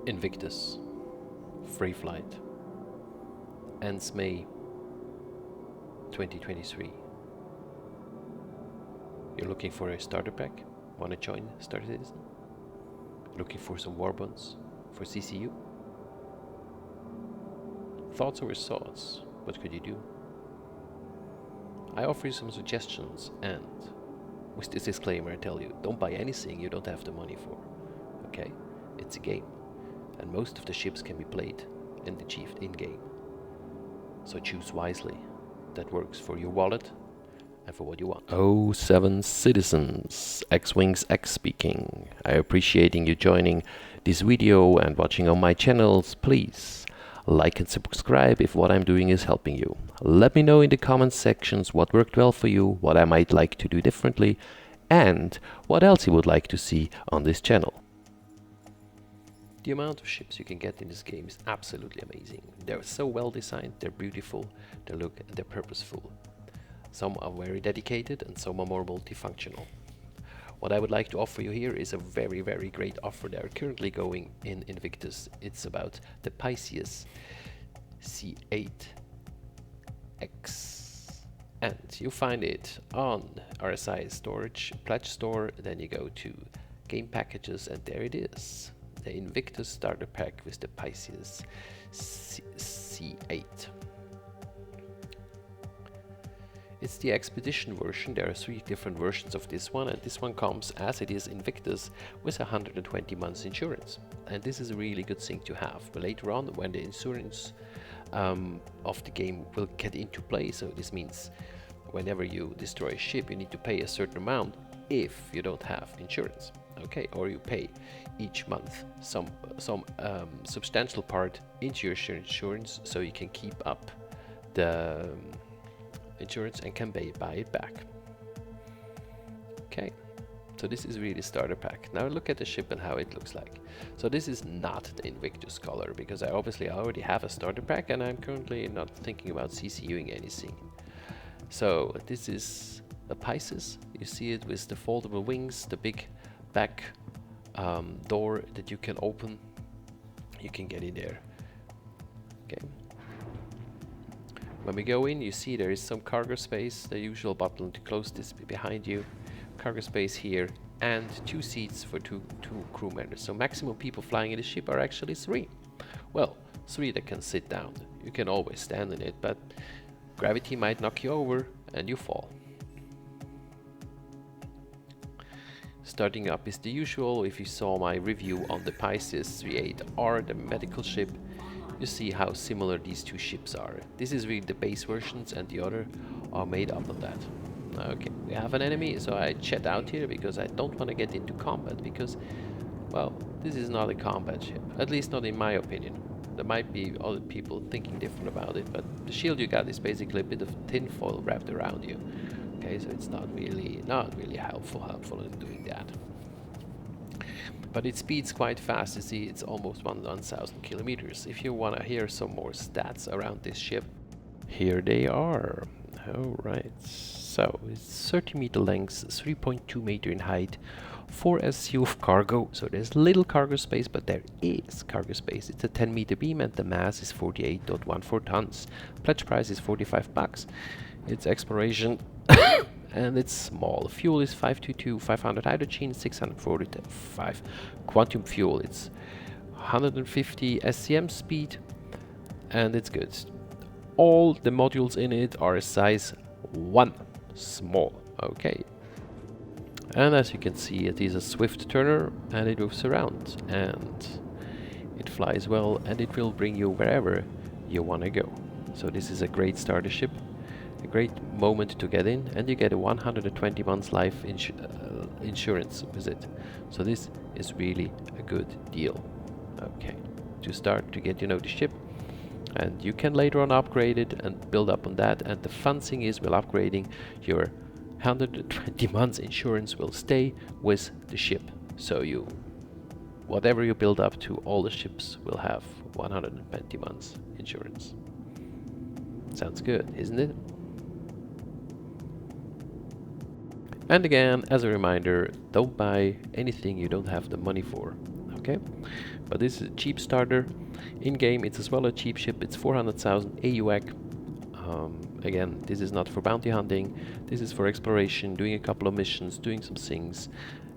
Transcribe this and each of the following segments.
Invictus, free flight, ends May 2023. You're looking for a starter pack? Want to join StarCitizen? Looking for some Warbonds for CCU? Thoughts over thoughts, what could you do? I offer you some suggestions, and with this disclaimer I tell you, don't buy anything you don't have the money for. Okay? It's a game, and most of the ships can be played and achieved in-game. So choose wisely. That works for your wallet and for what you want. Oh, 7 citizens, X-Wings X speaking. I appreciating you joining this video and watching on my channels. Please like and subscribe if what I'm doing is helping you. Let me know in the comment sections what worked well for you, what I might like to do differently, and what else you would like to see on this channel. The amount of ships you can get in this game is absolutely amazing. They're so well designed, they're beautiful, they're purposeful. Some are very dedicated and some are more multifunctional. What I would like to offer you here is a very, very great offer that are currently going in Invictus. It's about the Pisces C8x. And you find it on RSI storage pledge store, then you go to game packages and there it is. The Invictus starter pack with the Pisces C8. It's the expedition version. There are 3 different versions of this one, and this one comes as it is Invictus with 120 months insurance. And this is a really good thing to have. But later on, when the insurance of the game will get into play, so this means whenever you destroy a ship, you need to pay a certain amount if you don't have insurance. Okay, or you pay each month some substantial part into your insurance so you can keep up the insurance and can buy it back. Okay, so this is really starter pack. Now look at the ship and how it looks like. So this is not the Invictus color because I already have a starter pack and I'm currently not thinking about CCUing anything. So this is a Pisces. You see it with the foldable wings, the big back door that you can open. You can get in there. Okay. When we go in, you see there is some cargo space, the usual button to close this behind you, cargo space here, and 2 seats for two crew members. So maximum people flying in the ship are actually 3. Well, 3 that can sit down. You can always stand in it, but gravity might knock you over and you fall. Starting up is the usual. If you saw my review on the Pisces C8x, the medical ship, you see how similar these 2 ships are. This is really the base versions and the other are made up of that. Okay, we have an enemy, so I chat out here because I don't want to get into combat because, well, this is not a combat ship, at least not in my opinion. There might be other people thinking different about it, but the shield you got is basically a bit of tinfoil wrapped around you. Okay, so it's not really helpful in doing that. But it speeds quite fast. You see, it's almost 1,000 kilometers. If you want to hear some more stats around this ship, here they are. Alright, so it's 30 meter length, 3.2 meter in height, 4 SU of cargo. So there's little cargo space, but there is cargo space. It's a 10 meter beam and the mass is 48.14 tons. Pledge price is $45. It's exploration. And it's small. Fuel is 522, 500 hydrogen, 645 quantum fuel. It's 150 SCM speed and it's good. All the modules in it are size 1, small. Okay. And as you can see, it is a swift turner and it moves around and it flies well and it will bring you wherever you want to go. So this is a great starter ship. A great moment to get in, and you get a 120 months life insurance with it. So this is really a good deal. Okay, to start to get the ship, and you can later on upgrade it and build up on that. And the fun thing is, while upgrading, your 120 months insurance will stay with the ship. So whatever you build up to, all the ships will have 120 months insurance. Sounds good, isn't it? And again, as a reminder, don't buy anything you don't have the money for. Okay, but this is a cheap starter. In game, it's as well a cheap ship. It's 400,000 AUAC. Again, this is not for bounty hunting. This is for exploration, doing a couple of missions, doing some things,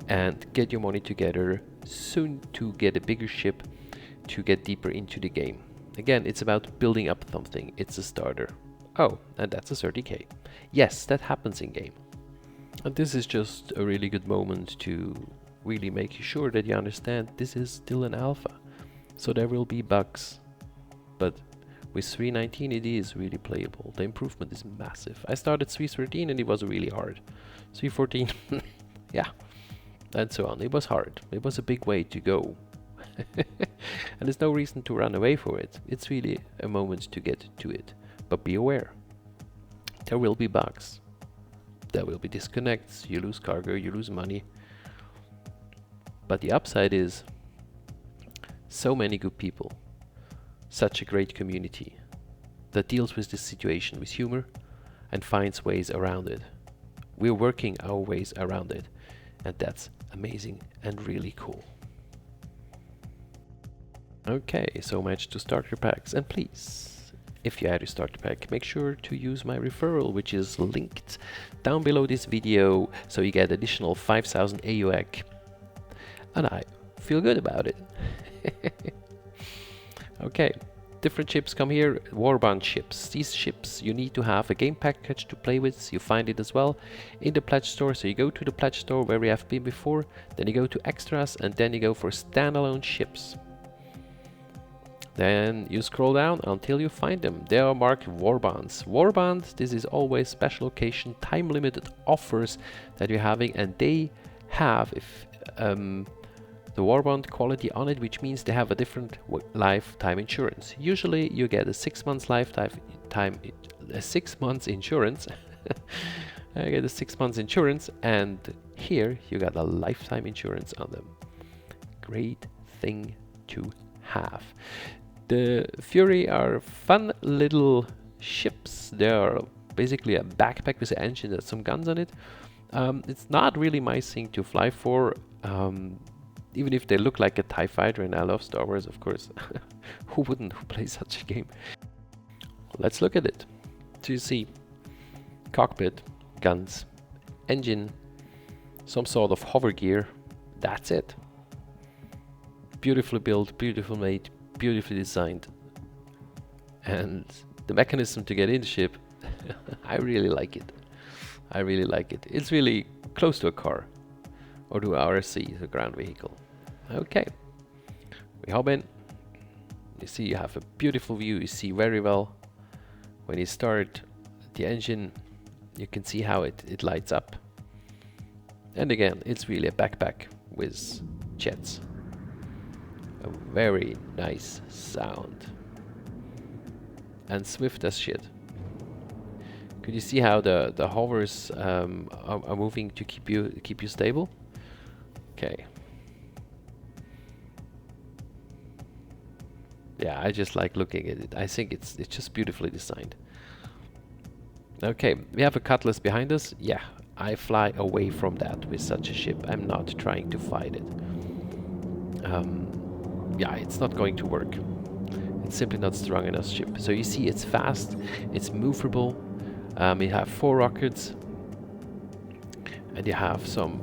and get your money together soon to get a bigger ship to get deeper into the game. Again, it's about building up something. It's a starter. Oh, and that's a 30k. Yes, that happens in game. And this is just a really good moment to really make sure that you understand this is still an alpha. So there will be bugs. But with 3.19 it is really playable. The improvement is massive. I started 3.13 and it was really hard. 3.14, yeah, and so on. It was hard. It was a big way to go. And there's no reason to run away for it. It's really a moment to get to it. But be aware. There will be bugs. There will be disconnects. You lose cargo, you lose money. But the upside is so many good people. Such a great community that deals with this situation with humor and finds ways around it. We're working our ways around it, and that's amazing and really cool. Okay, so much to starter packs, and please, if you add a starter pack, make sure to use my referral, which is linked down below this video, so you get additional 5,000 AUAC, and I feel good about it. Okay, different ships come here. Warbond ships. These ships you need to have a game package to play with. You find it as well in the pledge store. So you go to the pledge store where we have been before, then you go to extras, and then you go for standalone ships. Then you scroll down until you find them. They are marked Warbonds. Warbond, this is always special occasion, time limited offers that you're having, and they have the Warbond quality on it, which means they have a different lifetime insurance. Usually you get a 6 months a 6 months insurance. I get a 6 months insurance, and here you got a lifetime insurance on them. Great thing to have. The Fury are fun little ships. They are basically a backpack with an engine and some guns on it. It's not really my thing to fly for. Even if they look like a TIE fighter, and I love Star Wars, of course. Who wouldn't play such a game? Let's look at it. So you see cockpit, guns, engine, some sort of hover gear. That's it. Beautifully built, beautifully made, beautifully designed. And the mechanism to get in the ship, I really like it. I really like it. It's really close to a car. Or to RC, the ground vehicle. Okay, we hop in. You see you have a beautiful view, you see very well. When you start the engine, you can see how it lights up. And again, it's really a backpack with jets. A very nice sound. And swift as shit. Could you see how the hovers are moving to keep you stable? Okay. Yeah, I just like looking at it. I think it's just beautifully designed. Okay, we have a cutlass behind us. Yeah, I fly away from that with such a ship. I'm not trying to fight it. Yeah, it's not going to work. It's simply not strong enough ship. So you see, it's fast, it's movable. You have 4 rockets, and you have some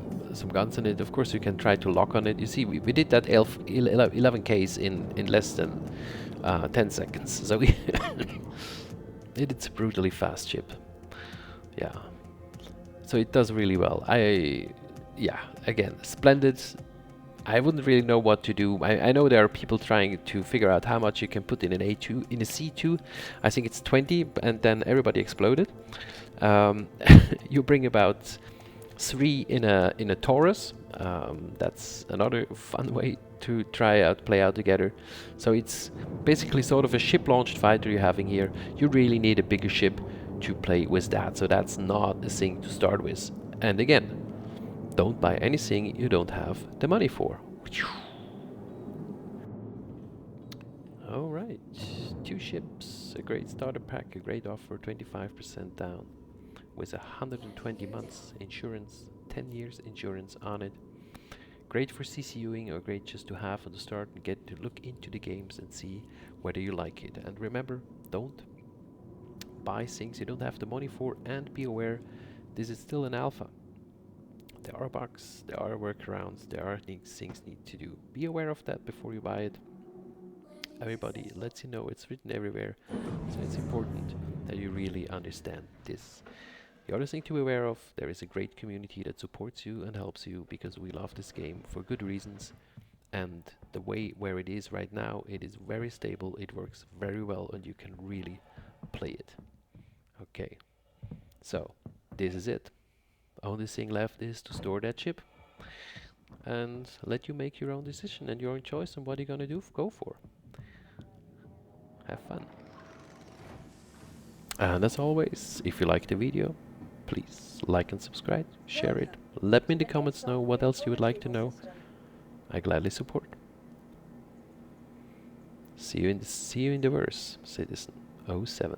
guns in it. Of course, you can try to lock on it. You see, we did that 11 Ks in less than 10 seconds. So it's a brutally fast ship. Yeah. So it does really well. Yeah, again, splendid. I wouldn't really know what to do. I know there are people trying to figure out how much you can put in an A2, in a C2. I think it's 20, and then everybody exploded. You bring about 3 in a Taurus. That's another fun way to play out together. So it's basically sort of a ship-launched fighter you're having here. You really need a bigger ship to play with that. So that's not a thing to start with. And again, don't buy anything you don't have the money for. Alright, 2 ships, a great starter pack, a great offer, 25% down, with 120 months insurance, 10 years insurance on it. Great for CCUing or great just to have at the start and get to look into the games and see whether you like it. And remember, don't buy things you don't have the money for, and be aware this is still an alpha. There are bugs, there are workarounds, there are things need to do. Be aware of that before you buy it. Everybody lets you know, it's written everywhere, so it's important that you really understand this. The other thing to be aware of, there is a great community that supports you and helps you, because we love this game for good reasons, and the way where it is right now, it is very stable, it works very well, and you can really play it. Okay, so this is it. Only thing left is to store that chip and let you make your own decision and your own choice on what you're gonna go for. Have fun. And as always, if you like the video, please like and subscribe, share it. Let me in the comments know what else you would like to know. I gladly support. See you in the verse, Citizen 07.